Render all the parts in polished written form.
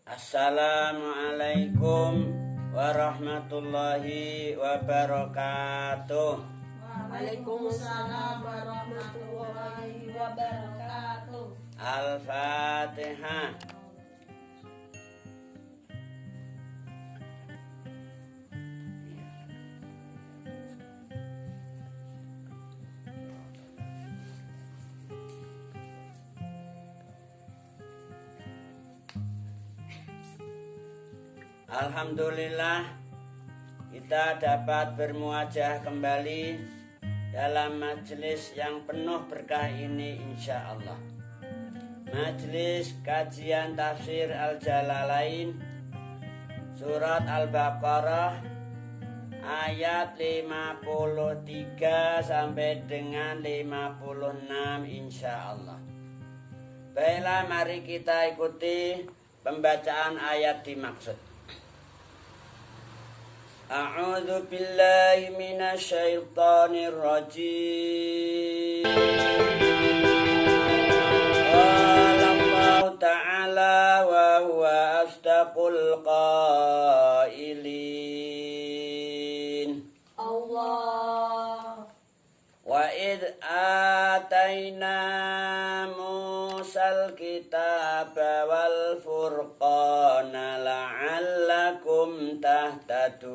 Assalamualaikum warahmatullahi wabarakatuh. Waalaikumsalam warahmatullahi wabarakatuh. Al-Fatihah. Alhamdulillah, kita dapat bermuajah kembali dalam majelis yang penuh berkah ini insya Allah. Majelis kajian tafsir Al-Jalalain surat Al-Baqarah ayat 53 sampai dengan 56 insya Allah. Baiklah, mari kita ikuti pembacaan ayat dimaksud. A'udzu billahi minasyaitonir rajim. Qala Allah Ta'ala wa huwa asdaqul qailin. Allah. Wa id atayna Musal kitaba wal furqana la'allakum tahtadun.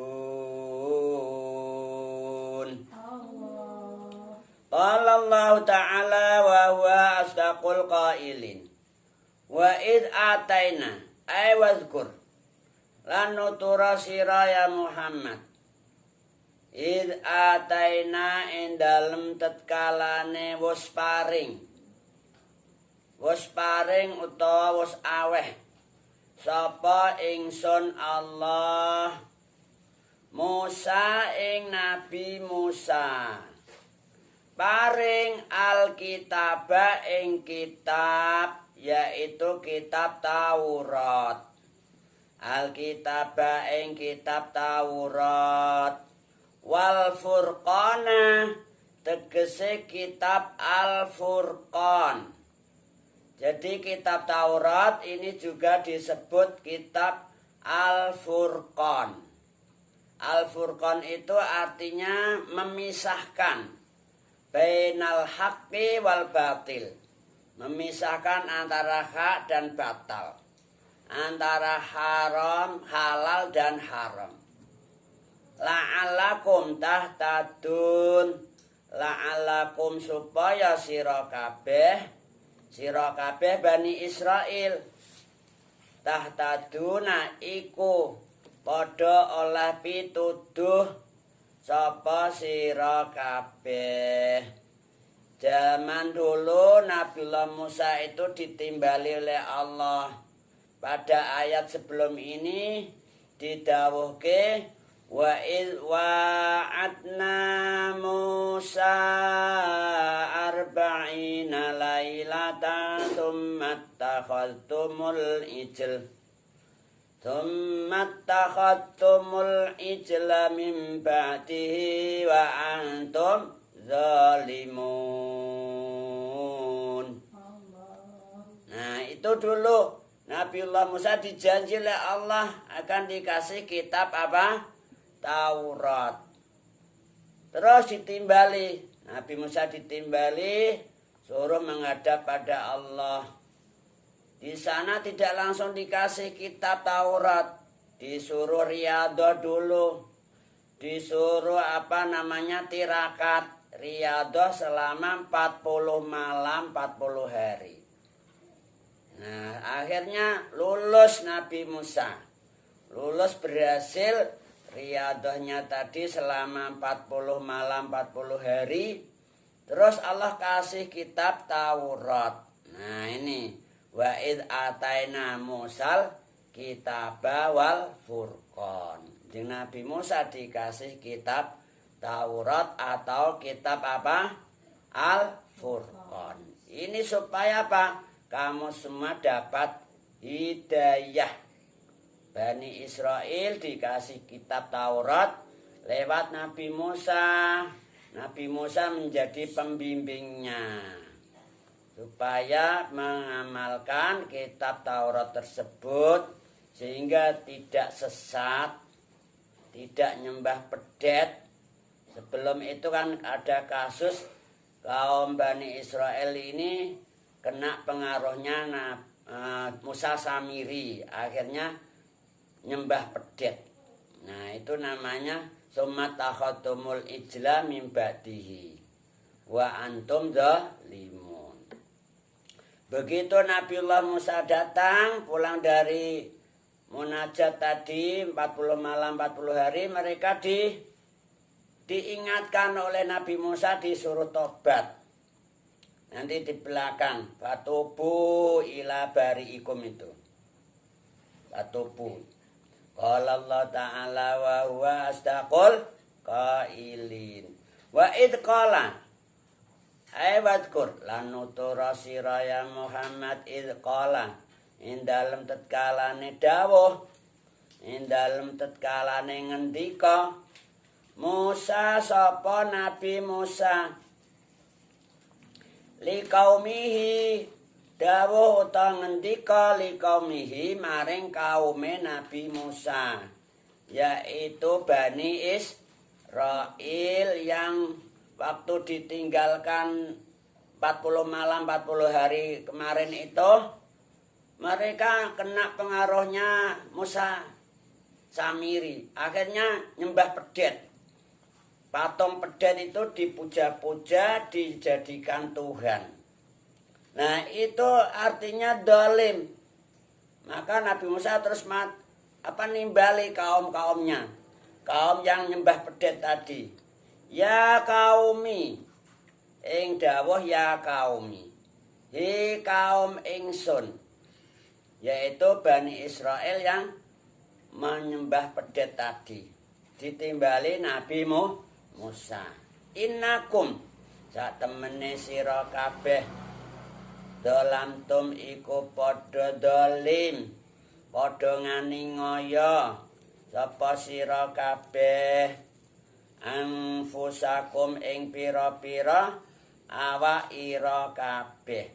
Qala Allah Ta'ala wa huwa asdaqul qailin. Wa id atayna ay wazkur lan nutura sira ya Muhammad. Id ataina ing dalem tetkalane wis paring utawa wis aweh sapa ingsun Allah Musa ing Nabi Musa paring alkitaba ing kitab, yaitu kitab Taurat. Alkitaba ing kitab Taurat. Wal furqana tegese kitab Al-Furqan. Jadi kitab Taurat ini juga disebut kitab Al-Furqan. Al-Furqan itu artinya memisahkan bainal haqqi wal batil. Memisahkan antara hak dan batal. Antara halal dan haram. La'allakum tahtadun, la'allakum supaya sira kabeh Bani Israil tahtaduna iku padha oleh pituduh sapa sira kabeh. Zaman dulu Nabiullah Musa itu ditimbali oleh Allah. Pada ayat sebelum ini didhawuhke wa id wa'adna Musa arba'ina lailatan thumma takhadtumul ijla min ba'dihi wa antum zalimun. Nah, itu dulu Nabiullah Musa dijanji oleh Allah akan dikasih kitab apa? Taurat. Terus ditimbali, Nabi Musa ditimbali, suruh menghadap pada Allah. Di sana tidak langsung dikasih kitab Taurat, disuruh riyadhah dulu, disuruh tirakat, riyadhah selama 40 malam 40 hari. Nah, akhirnya lulus Nabi Musa, berhasil. Riyadhahnya tadi selama 40 malam 40 hari. Terus Allah kasih kitab Taurat. Nah ini wa id ataina Musal kitaba wal furqan. Jadi Nabi Musa dikasih kitab Taurat atau kitab apa? Al-Furqan. Ini supaya apa? Kamu semua dapat hidayah. Bani Israel dikasih kitab Taurat lewat Nabi Musa. Nabi Musa menjadi pembimbingnya supaya mengamalkan kitab Taurat tersebut sehingga tidak sesat, tidak nyembah pedet. Sebelum itu kan ada kasus kaum Bani Israel ini kena pengaruhnya Musa Samiri, akhirnya nyembah pedet. Nah itu namanya summa takhatumul ijla min ba'dihi wa antum dzalimun. Begitu Nabiullah Musa datang pulang dari munajat tadi 40 malam 40 hari, mereka diingatkan oleh Nabi Musa disuruh tobat. Nanti di belakang fatubu ila bari'ikum itu. Fatubu. Qala Allah Ta'ala wa huwa asdaqul qailin. Wa id qala wadkur lanutura siraya Muhammad id qala ing dalem tetkalane dawuh, ing dalem tetkalane ngendika Musa sapa Nabi Musa li kaumihi dawuh utawa ngendika li kaumihi maring kaume Nabi Musa, yaitu Bani Israil yang waktu ditinggalkan 40 malam 40 hari kemarin itu, mereka kena pengaruhnya Musa Samiri, akhirnya nyembah pedet. Patung pedet itu dipuja-puja, dijadikan Tuhan. Nah itu artinya dolim. Maka Nabi Musa terus nimbali kaum-kaumnya, kaum yang nyembah pedet tadi. Ya kaumi, ing dawuh ya kaumi, hi kaum ingsun, yaitu Bani Israel yang menyembah pedet tadi, ditimbali Nabi Musa. Innakum sak temene sira kabeh dolamtum iku padha dolim, padha ngani ngoyo sapa sira kabeh anfusakum ing pira-pira awak-ira kabeh.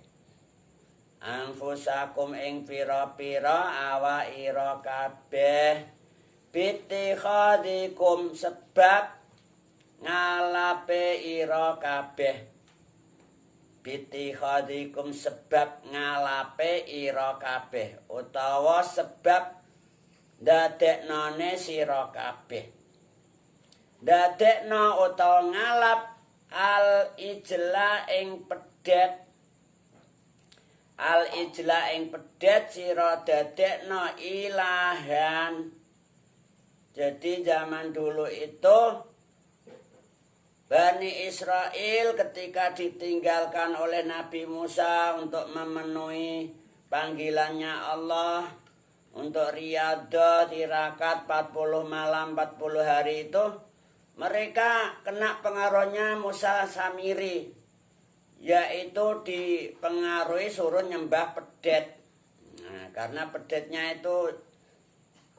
Anfusakum ing pira-pira awak-ira kabeh bitikhadikum sebab ngalape ira kabeh. Bitikhadikum sebab ngalape ira kabeh utawa sebab dadeknone sira kabeh. Dadekno utawa ngalap al ijla ing pedet. Al ijla ing pedet sira dadekno ilahan. Jadi zaman dulu itu Bani Israel ketika ditinggalkan oleh Nabi Musa untuk memenuhi panggilannya Allah untuk riyadhah tirakat 40 malam 40 hari itu, mereka kena pengaruhnya Musa Samiri, yaitu dipengaruhi suruh nyembah pedet. Nah, karena pedetnya itu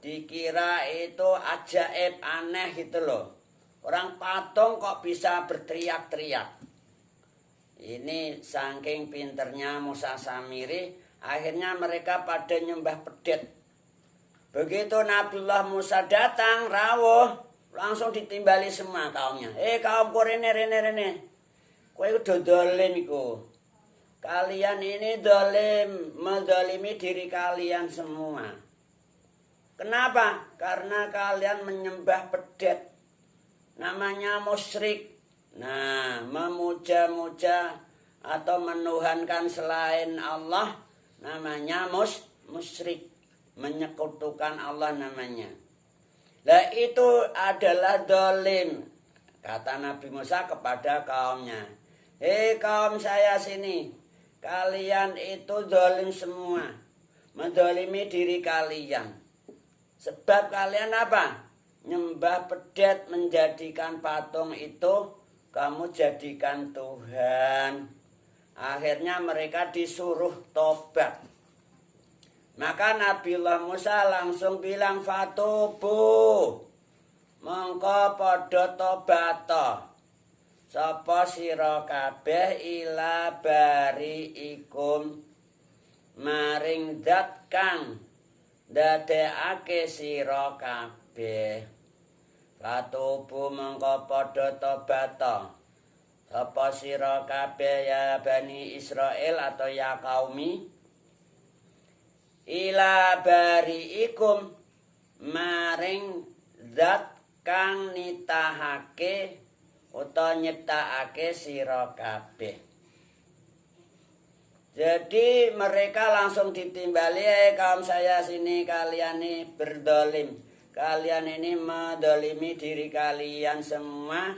dikira itu ajaib aneh gitu loh. Orang patung kok bisa berteriak-teriak. Ini saking pinternya Musa Samiri, akhirnya mereka pada nyembah pedet. Begitu Nabiullah Musa datang rawuh, langsung ditimbali semua kaumnya. Kaumku rene. Kowe udah dolim iku. Kalian ini dolim, mendolimi diri kalian semua. Kenapa? Karena kalian menyembah pedet. Namanya musyrik. Nah, memuja-muja atau menuhankan selain Allah namanya musyrik. Menyekutukan Allah namanya. Lah itu adalah dolim. Kata Nabi Musa kepada kaumnya. Kaum saya sini. Kalian itu dolim semua. Mendolimi diri kalian. Sebab kalian apa? Nyembah pedet, menjadikan patung itu kamu jadikan Tuhan. Akhirnya mereka disuruh tobat. Maka Nabiullah Musa langsung bilang fatubu, mongko padha tobato sapa sira kabeh ila bariikum maring zat kang ndadekake sira kabeh. Fatubu mongko padha tobata sapa sira kabeh ya Bani Israel atau ya kaumi ila bariikum maring zat kang nitahake utawa nyiptakake sira kabeh. Jadi mereka langsung ditimbali, kaum saya sini kalian ini berdolim. Kalian ini mendolimi diri kalian semua.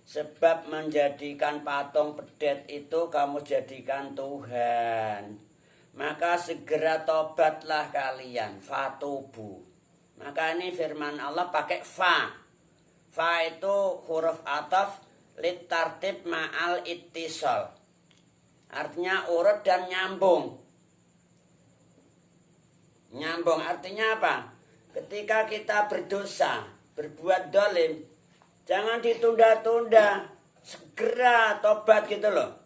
Sebab menjadikan patung pedet itu kamu jadikan Tuhan. Maka segera tobatlah kalian. Fatubu. Maka ini firman Allah pakai fa. Fa itu huruf ataf litartib ma'al ittisal. Artinya urut dan nyambung. Nyambung artinya apa? Ketika kita berdosa, berbuat dolim, jangan ditunda-tunda. Segera tobat gitu loh.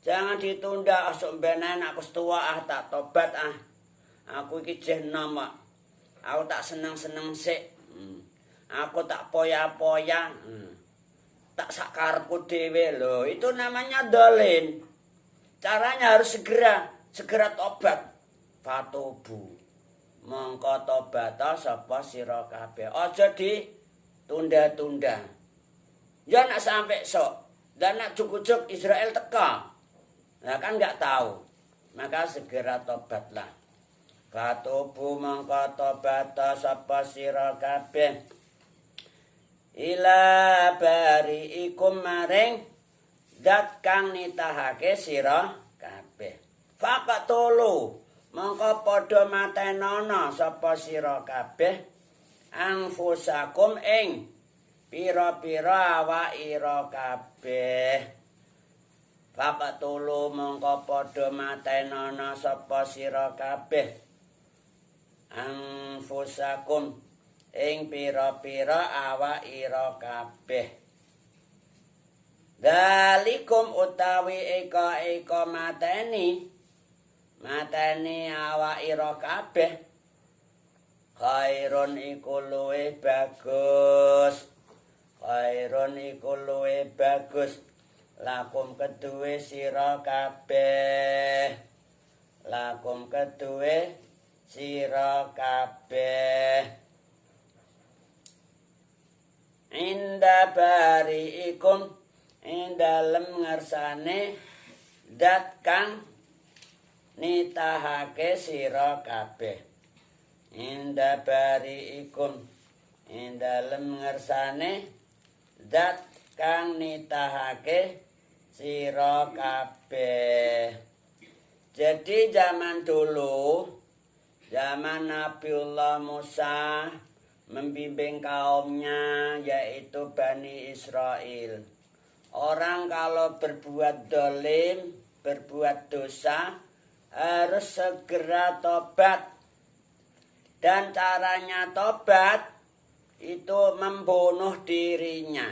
Jangan ditunda, sok benen aku setua tak tobat Aku iki jeh nom kok. Aku tak seneng-seneng sik. Aku tak poya-poya. Tak sakarepku dhewe lho. Itu namanya dolim. Caranya harus segera tobat. Fatubu. Mongko tobata sapa sira kabeh. Aja ditunda-tunda. Ya nak sampai sok. Dan nak cukup Israel teka. Nah kan nggak tahu. Maka segera tobatlah. Fatubu mongko tobata sapa sira kabeh. Ila bariikum maring dat kang nitahake sira kabeh. Faqatulu mongko padha matenono sapa sira kabeh anfusakum ing pira-pira awakira kabeh. Faqatulu mongko padha matenono sapa sira kabeh anfusakum ing pira-pira awakira kabeh. Dalikum utawi eka mateni awakira kabeh khairun iku luwih bagus. Khairun iku luwih bagus lakum keduwe sira kabeh. Lakum keduwe sira kabeh. Inda bariikum ing dalem ngarsane dat kang nitahake sira kabeh. Inda bariikum ing dalem ngarsane dat kang nitahake sira kabeh. Jadi zaman dulu, zaman Nabiullah Musa membimbing kaumnya yaitu Bani Israel. Orang kalau berbuat dolim, berbuat dosa, harus segera tobat. Dan caranya tobat itu membunuh dirinya.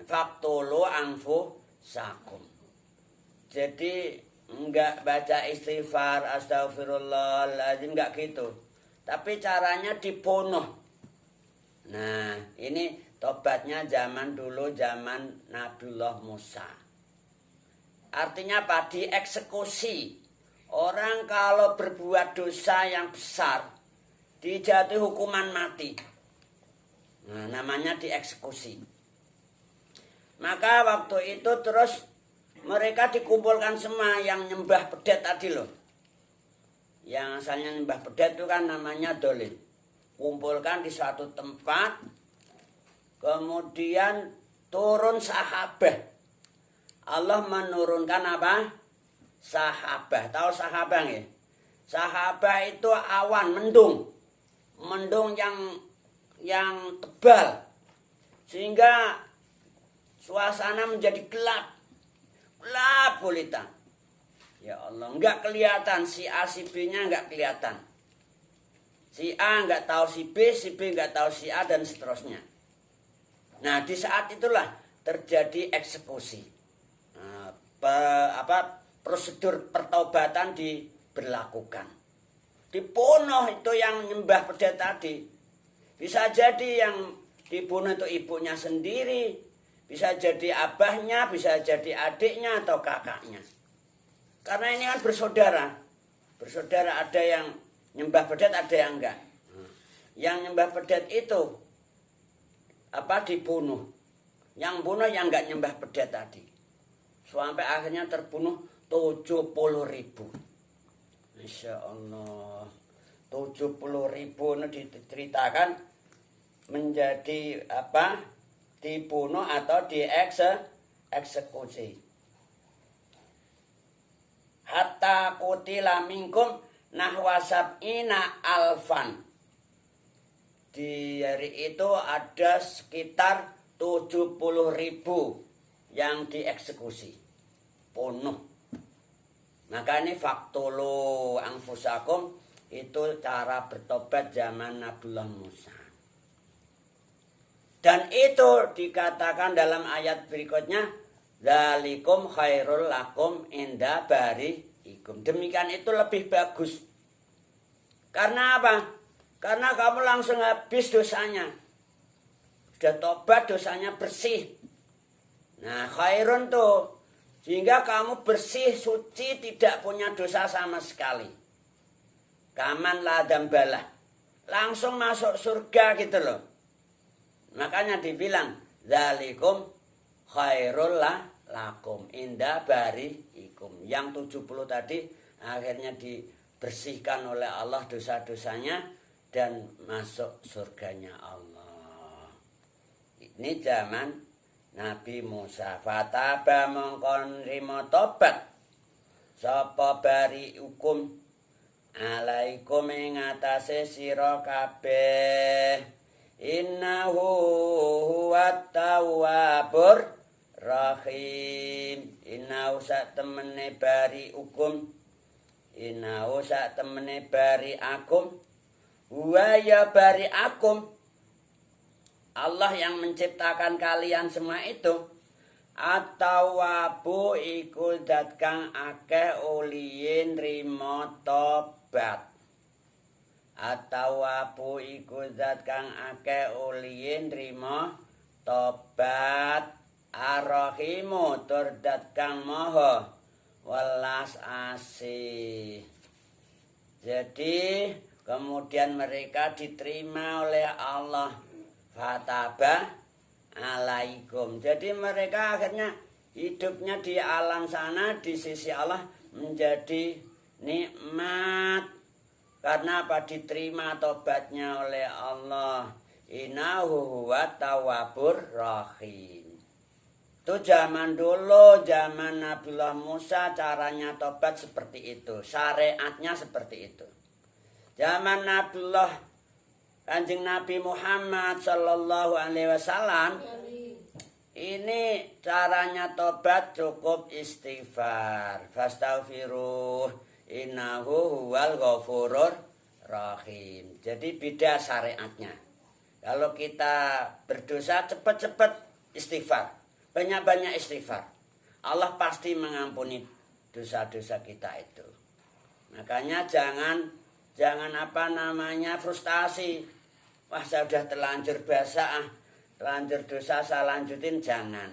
Faktulu anfusakum. Jadi enggak baca istighfar, astagfirullahaladzim, enggak gitu. Tapi caranya dibunuh. Nah, ini tobatnya zaman dulu, zaman Nabiullah Musa. Artinya apa? Dieksekusi. Orang kalau berbuat dosa yang besar, dijatuhi hukuman mati. Nah, namanya dieksekusi. Maka waktu itu terus mereka dikumpulkan semua yang nyembah pedet tadi loh. Yang asalnya nyembah pedet itu kan namanya dolim. Kumpulkan di suatu tempat. Kemudian turun sahabah. Allah menurunkan apa? Sahabah. Tahu sahabah nggih? Sahabah itu awan, mendung. Mendung yang tebal. Sehingga suasana menjadi gelap. Gelap gulita. Ya Allah, enggak kelihatan si A si B-nya enggak kelihatan. Si A enggak tahu si B enggak tahu si A dan seterusnya. Nah, di saat itulah terjadi eksekusi. Prosedur pertaubatan diberlakukan. dibunuh itu yang nyembah pedet tadi. Bisa jadi yang dibunuh itu ibunya sendiri, bisa jadi abahnya, bisa jadi adiknya atau kakaknya. Karena ini kan bersaudara. Bersaudara, ada yang nyembah pedet, ada yang enggak. Yang nyembah pedet itu dibunuh. Yang bunuh yang enggak nyembah pedet tadi. Sampai akhirnya terbunuh 70.000. Masya Allah. 70.000 itu diceritakan menjadi dibunuh atau dieksekusi. Hatta kutila minkum nahwa sab'ina alfan. Di hari itu ada sekitar 70.000 yang dieksekusi, bunuh. Maka ini faktulu anfusakum, itu cara bertobat zaman Nabiullah Musa. Dan itu dikatakan dalam ayat berikutnya, dzalikum khairul lakum inda bariikum. Demikian itu lebih bagus. Karena apa? Karena kamu langsung habis dosanya. Sudah tobat, dosanya bersih. Nah, khairun tuh. Sehingga kamu bersih, suci, tidak punya dosa sama sekali. Kaman la dambalah. Langsung masuk surga gitu loh. Makanya dibilang, dzalikum khairul lakum inda bariikum. Yang 70 tadi akhirnya dibersihkan oleh Allah dosa-dosanya dan masuk surganya Allah. Ini zaman Nabi Musa. Fataba mongkon rimo tobat sapa bariikum alaikum ing atase sira kabeh. Innahu huwat tawwabur rahim. Innahu sak temene bariikum, innahu sak temene bariakum, wa ya bariakum, Allah yang menciptakan kalian semua itu. At-tawwabu iku zat kang akeh uliyin rimo tobat. At-tawwabu iku zat kang akeh uliyin rimo tobat. Ar-rahimu tur zat kang maha welas asih. Jadi kemudian mereka diterima oleh Allah. Fataba alaikum. Jadi mereka akhirnya hidupnya di alam sana di sisi Allah menjadi nikmat. Karena apa? Diterima tobatnya oleh Allah. Innahu huwat tawwabur rahim. Itu zaman dulu, zaman Nabiullah Musa, caranya tobat seperti itu. Syariatnya seperti itu. Zaman Nabiullah Kanjeng Nabi Muhammad sallallahu alaihi wasallam, ini caranya tobat cukup istighfar. Fastaghfiruh innahu huwal ghafurur rahim. Jadi beda syariatnya. Kalau kita berdosa cepat-cepat istighfar. Banyak-banyak istighfar. Allah pasti mengampuni dosa-dosa kita itu. Makanya jangan frustasi. Wah, saya sudah terlanjur basah, terlanjur dosa, saya lanjutin, jangan.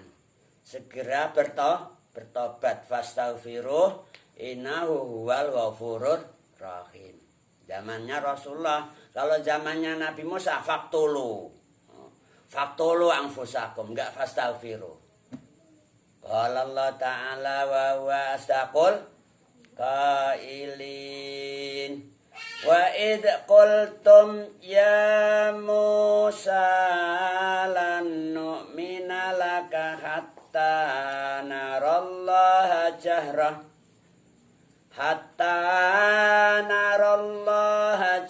Segera bertobat. Fastaghfiruh innahu huwal ghafurur rahim. Zamannya Rasulullah. Kalau zamannya Nabi Musa, faktulu anfusakum, enggak fastaghfiruh. Qala Allah Ta'ala wa huwa asdaqul qailin. Wa id qultum ya Musa lan nu'mina laka hatta narallaha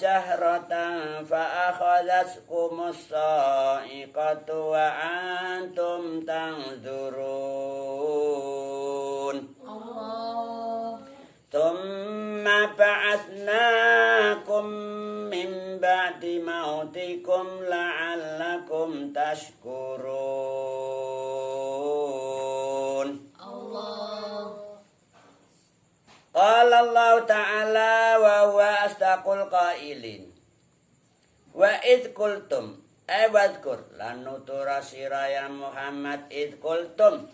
jahratan fa akhadhatkumus sa'iqatu wa antum tanzurun. Thumma ba'atsnakum min ba'di mautikum la'allakum tashkurun. Qala Allah Ta'ala wa huwa asdaqul qailin. Wa id qultum wadkur lan nutura sira ya Muhammad id qultum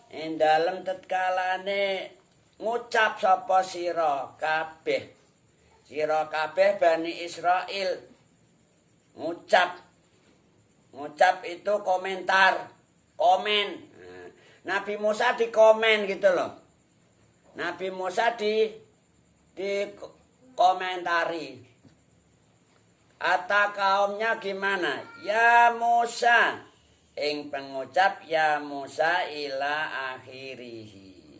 ing dalem tetkalane ngucap sapa sira kabeh Bani Israil ngucap itu komentar komen. Nabi Musa di komen gitu loh. Nabi Musa di komentari. Ata kaumnya gimana? Ya Musa, ing pengucap ya Musa ila akhirihi.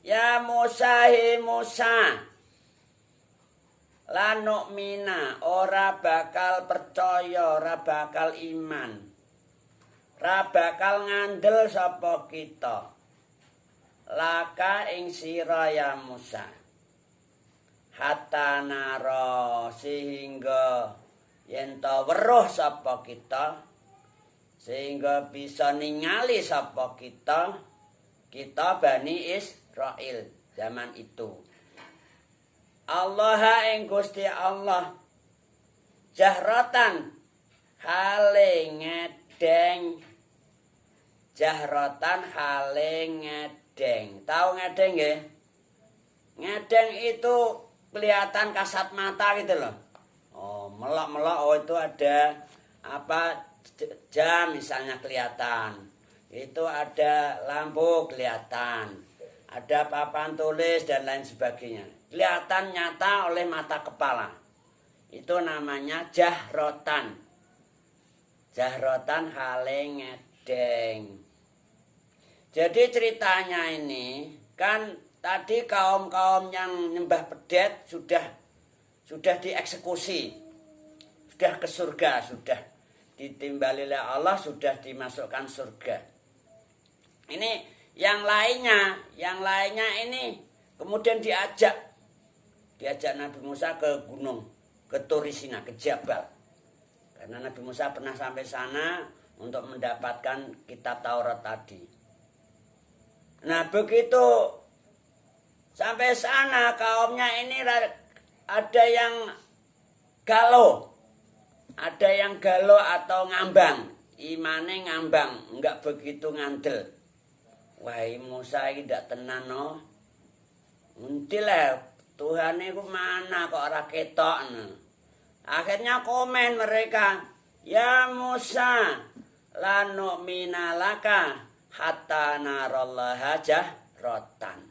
Ya Musa hi Musa, la nu'mina, ora bakal percaya, ora bakal iman, ora bakal ngandel sapa kita. Laka ing sira ya Musa. Hatta naro sehingga yen ta weruh sapa kita, sehingga bisa ningali sapa kita Bani Israil zaman itu. Allah ing Gusti Allah jahratan hale ngedeng, jahratan hale ngedeng. Tahu ngedeng nggih? Ngedeng itu kelihatan kasat mata gitu loh. Oh, melok-melok, oh itu ada apa jam misalnya kelihatan. Itu ada lampu kelihatan. Ada papan tulis dan lain sebagainya. Kelihatan nyata oleh mata kepala. Itu namanya jahrotan. Jahrotan hale ngedeng. Jadi ceritanya ini kan tadi kaum-kaum yang nyembah pedet sudah dieksekusi, sudah ke surga, sudah ditimbali oleh Allah, sudah dimasukkan surga. Ini yang lainnya ini kemudian diajak Nabi Musa ke gunung, ke Turisina, ke Jabal. Karena Nabi Musa pernah sampai sana untuk mendapatkan kitab Taurat tadi. Nah begitu sampai sana kaumnya ini ada yang galau atau ngambang, imane ngambang, enggak begitu ngandel. Wahai Musa iki ndak tenan no. Until Tuhan iku mana kok ora ketok. Akhirnya komen mereka, ya Musa, la nu'mina laka hatta narallaha jahratan.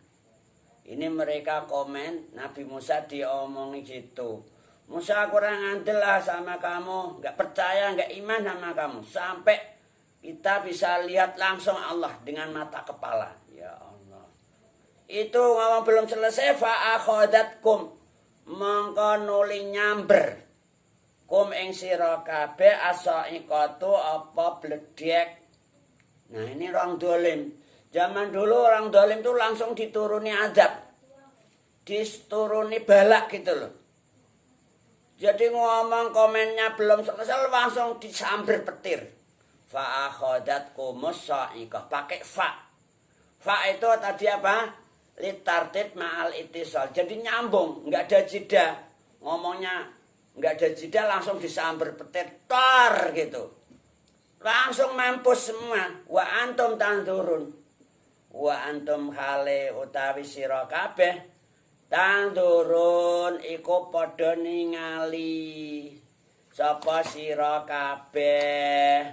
Ini mereka komen, Nabi Musa diomongi gitu. Musa kurang andel lah sama kamu, nggak percaya, nggak iman sama kamu. Sampai kita bisa lihat langsung Allah dengan mata kepala. Ya Allah. Itu ngomong belum selesai, fa'akhodatkum. Mongko nuli nyamber. Kum ing sira kabeh asaikatu apa bledek. Nah ini orang dolim. Zaman dulu orang dolim itu langsung dituruni adab. Dituruni balak gitu loh. Jadi ngomong komennya belum selesai langsung disamber petir. Fa'akhodatkumus sa'iqah. Pakai fa. Fa itu tadi apa? Litartid ma'al itisal. Jadi nyambung. Nggak ada jeda. Ngomongnya nggak ada jeda langsung disamber petir. Tar gitu. Langsung mampus semua. Wa antum tandurun. Wa antum hale utawi sira kabeh tandurun iku padha ningali sapa sira kabeh.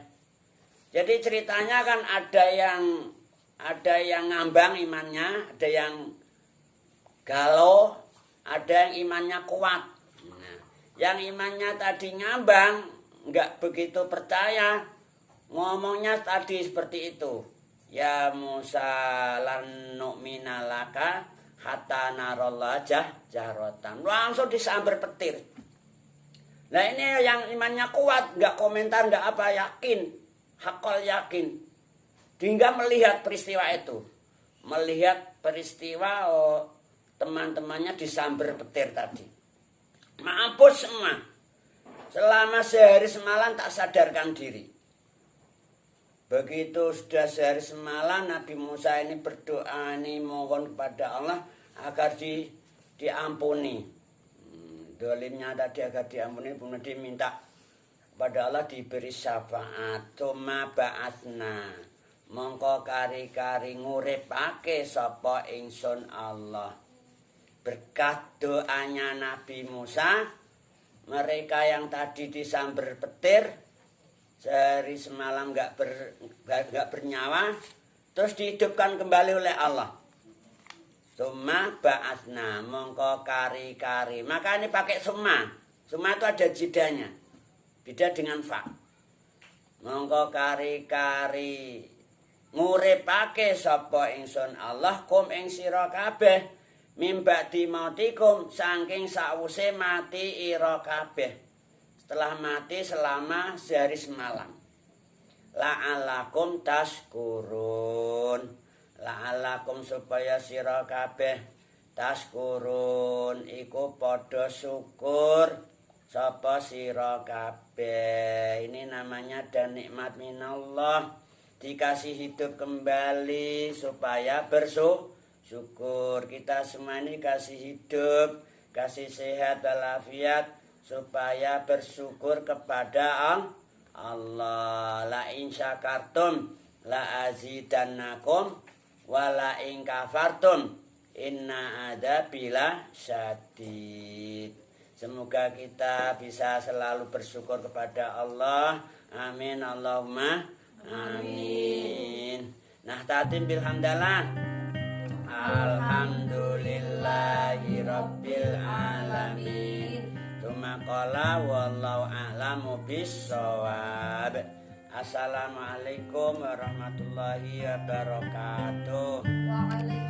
Jadi ceritanya kan ada yang ngambang imannya, ada yang galau, ada yang imannya kuat. Nah, yang imannya tadi ngambang, nggak begitu percaya, ngomongnya tadi seperti itu. Ya Musa lan nu'mina laka hatta narallaha jahratan. Langsung disamber petir. Nah ini yang imannya kuat, nggak komentar, nggak apa, yakin, hakol yakin. Hingga melihat peristiwa itu, melihat peristiwa teman-temannya disamber petir tadi. Mampus semua. Selama sehari semalam tak sadarkan diri. Begitu sudah sehari semalam Nabi Musa ini berdoa ini mohon kepada Allah agar diampuni. dolimnya tadi agar diampuni, kemudian diminta kepada Allah diberi syafaat. Tsumma ba'atsna, mongko kari-kari nguripake sapa ingsun Allah. Berkat doanya Nabi Musa, mereka yang tadi disamber petir sehari semalam nggak bernyawa, terus dihidupkan kembali oleh Allah. Summa ba'atsna, mongko kari-kari. Maka ini pakai summa. Summa itu ada jidanya. Beda dengan fa. Mongko kari-kari nguripake sapa ingsun Allah kum ing sira kabeh mimba'di mautikum, saking sawuse mati ira kabeh. Setelah mati selama sehari semalam. La'alakum tashkurun, la'alakum supaya sira kabeh tashkurun iku padha syukur sapa sira kabeh. Ini namanya dan nikmat minallah, dikasih hidup kembali supaya bersyukur. Kita semua ini kasih hidup, kasih sehat walafiat supaya bersyukur kepada Allah. La in syakartum la azidannakum wa la in kafartum inna adzabila syadid. Semoga kita bisa selalu bersyukur kepada Allah. Amin Allahumma amin. Nah, tatim bilhamdalah. Alhamdulillahi rabbil alamin. Qala wallahu a'lamu bissawab. Assalamualaikum warahmatullahi wabarakatuh. Waalaikumsalam.